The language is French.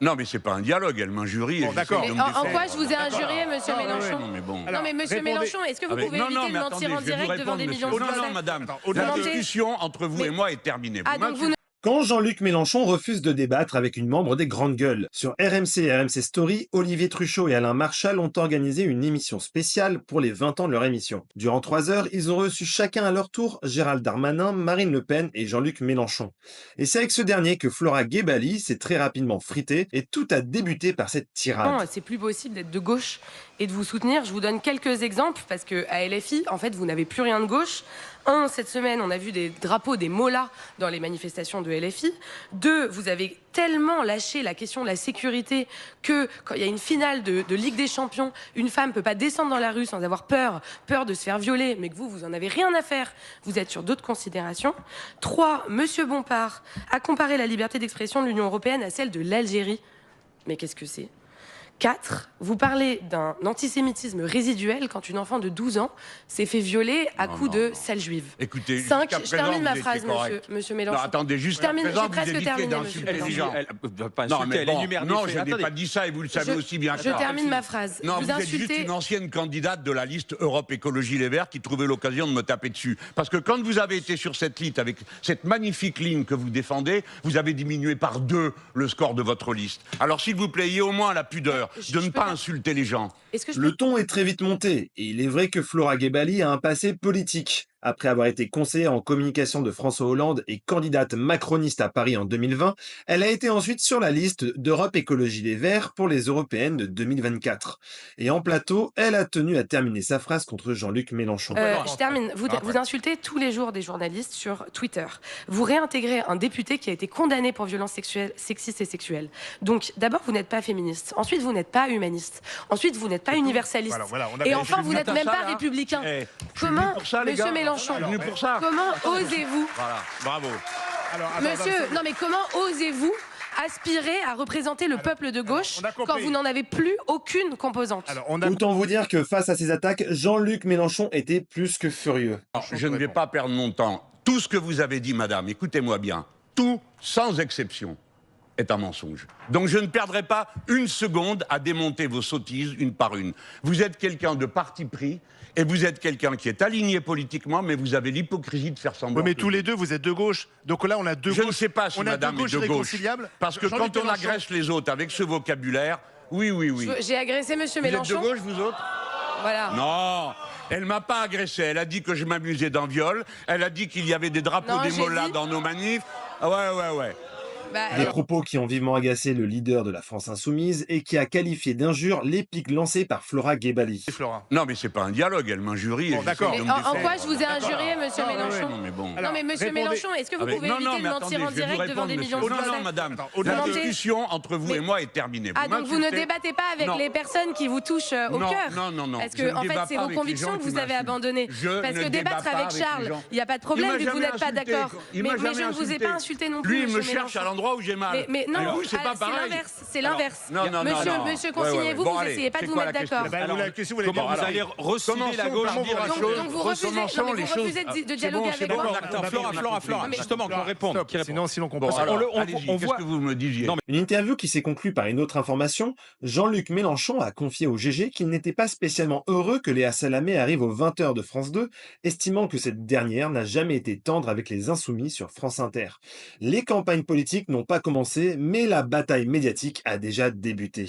Non, mais c'est pas un dialogue, elle m'injurie. Bon, d'accord. En quoi je vous ai injurié, monsieur Ah ouais, Mélenchon? non, mais bon. Non mais monsieur répondez. Mélenchon, est-ce que vous pouvez Non, éviter non, de mais mentir attendez, en je vais vous direct devant répondre, des monsieur. millions de Non, non, Français? madame, au-delà la de- discussion entre vous et moi est terminée. Ah, donc vous ne... Quand Jean-Luc Mélenchon refuse de débattre avec une membre des Grandes Gueules. Sur RMC et RMC Story, Olivier Truchot et Alain Marchal ont organisé une émission spéciale pour les 20 ans de leur émission. Durant 3 heures, ils ont reçu chacun à leur tour Gérald Darmanin, Marine Le Pen et Jean-Luc Mélenchon. Et c'est avec ce dernier que Flora Gebali s'est très rapidement fritée et tout a débuté par cette tirade. Non, c'est plus possible d'être de gauche et de vous soutenir. Je vous donne quelques exemples parce que à LFI, en fait, vous n'avez plus rien de gauche. Un, cette semaine, on a vu des drapeaux, des mollahs dans les manifestations de LFI. Deux, vous avez tellement lâché la question de la sécurité que quand il y a une finale de Ligue des Champions, une femme peut pas descendre dans la rue sans avoir peur de se faire violer, mais que vous en avez rien à faire. Vous êtes sur d'autres considérations. Trois, Monsieur Bompard a comparé la liberté d'expression de l'Union européenne à celle de l'Algérie. Mais qu'est-ce que c'est? 4. Vous parlez d'un antisémitisme résiduel quand une enfant de 12 ans s'est fait violer à coups de sale juive. Écoutez, 5. jusqu'à Je présent, termine ma vous phrase, étiez correct. monsieur Non, Mélenchon. attendez, Je jusqu'à termine, présent, j'ai vous presque évitez terminé, d'insulter monsieur les Mélenchon. gens. Elle ne pas Non, insulter, mais elle bon, énumère des non, faits. je n'ai Attendez. pas dit ça et vous le savez aussi bien que Je moi. termine ma phrase. Non, vous vous êtes juste insultez... une ancienne candidate de la liste Europe Écologie Les Verts qui trouvait l'occasion de me taper dessus. Parce que quand vous avez été sur cette liste, avec cette magnifique ligne que vous défendez, vous avez diminué par 2 le score de votre liste. Alors s'il vous plaît, ayez au moins la pudeur de ne pas insulter les gens. Est-ce que je Le ton est très vite monté, et il est vrai que Flora Gebali a un passé politique. Après avoir été conseillère en communication de François Hollande et candidate macroniste à Paris en 2020, elle a été ensuite sur la liste d'Europe Écologie Les Verts pour les européennes de 2024. Et en plateau, elle a tenu à terminer sa phrase contre Jean-Luc Mélenchon. Je termine. Vous insultez tous les jours des journalistes sur Twitter. Vous réintégrez un député qui a été condamné pour violences sexuelles, sexistes et sexuelles. Donc, d'abord, vous n'êtes pas féministe. Ensuite, vous n'êtes pas humaniste. Ensuite, vous n'êtes pas universaliste. Et enfin, vous n'êtes même pas républicain. Comment, monsieur Mélenchon, pour ça. comment osez-vous, Voilà, bravo. monsieur, non mais comment osez-vous aspirer à représenter le peuple de gauche on a compris. quand vous n'en avez plus aucune composante? Alors, on a... Autant vous dire que face à ces attaques, Jean-Luc Mélenchon était plus que furieux. Je ne vais pas perdre mon temps. Tout ce que vous avez dit, madame, écoutez-moi bien, tout, sans exception, est un mensonge. Donc je ne perdrai pas une seconde à démonter vos sottises une par une. Vous êtes quelqu'un de parti pris et vous êtes quelqu'un qui est aligné politiquement, mais vous avez l'hypocrisie de faire semblant. Oui, mais que tous les deux, vous êtes de gauche. Donc là, on a deux Je gauches. ne sais pas si on a madame deux est gauches de gauche. irréconciliables. Parce que Jean-Luc quand on Mélenchon- agresse les autres avec ce vocabulaire, oui. J'ai agressé monsieur Vous êtes de Mélenchon. gauche, vous autres? Voilà. Non, elle m'a pas agressé. Elle a dit que je m'amusais d'un viol. Elle a dit qu'il y avait des drapeaux Non, des j'ai mollahs dit- dans nos manifs. Ah ouais. Bah, Des propos qui ont vivement agacé le leader de la France Insoumise et qui a qualifié d'injure les piques lancées par Flora Gebali. Flora. Non, mais c'est pas un dialogue. Elle m'injurie. Bon, et j'essaie d'accord. de mais me en défendre. quoi je vous ai injurié, monsieur Mélenchon? Non, mais bon. Non mais monsieur répondez. Mélenchon, est-ce que vous Avec- pouvez non, éviter mais de attendez, mentir en je vais vous direct devant répondre, des monsieur. millions de Non, Français? madame, Attends, la au-delà de- discussion entre vous Mais- et moi est terminée. Ah, donc vous ne m'insultez. débattez pas avec Non. les personnes qui vous touchent au Non, cœur? non. Parce Je ne que, en fait, débat c'est pas vos avec les convictions gens que qui vous avez m'insultent. abandonnées. Je Parce ne que débat débattre pas avec avec les Charles, gens. il n'y a pas de Il problème m'a vu que vous jamais n'êtes pas insulté. d'accord. Il Mais m'a je jamais ne vous ai insulté. pas insulté non plus, Lui, il me monsieur cherche à Mélenchon. l'endroit où j'ai mal. Mais non, Et vous, c'est pas c'est pareil. l'inverse, c'est l'inverse. Non. Monsieur, consignez-vous, Bon, vous allez, essayez pas de c'est vous quoi mettre la question? d'accord. Ben, Alors, la question, vous l'avez comment bien vous allez recibler la gauche Commençons par dire Donc vous refusez, Commençons non, mais les vous choses. refusez de C'est dialoguer bon, c'est avec bon. moi. Attends, Flora, Mais- justement, qu'on réponde. Stop. qu'il réponde. Sinon, on Bon, comprend. alors, on allez-y, voit- qu'est-ce que vous me disiez? Non, Une interview qui s'est conclue par une autre information, Jean-Luc Mélenchon a confié au GG qu'il n'était pas spécialement heureux que Léa Salamé arrive aux 20h de France 2, estimant que cette dernière n'a jamais été tendre avec les Insoumis sur France Inter. Les campagnes politiques n'ont pas commencé, mais la bataille médiatique a déjà débuté.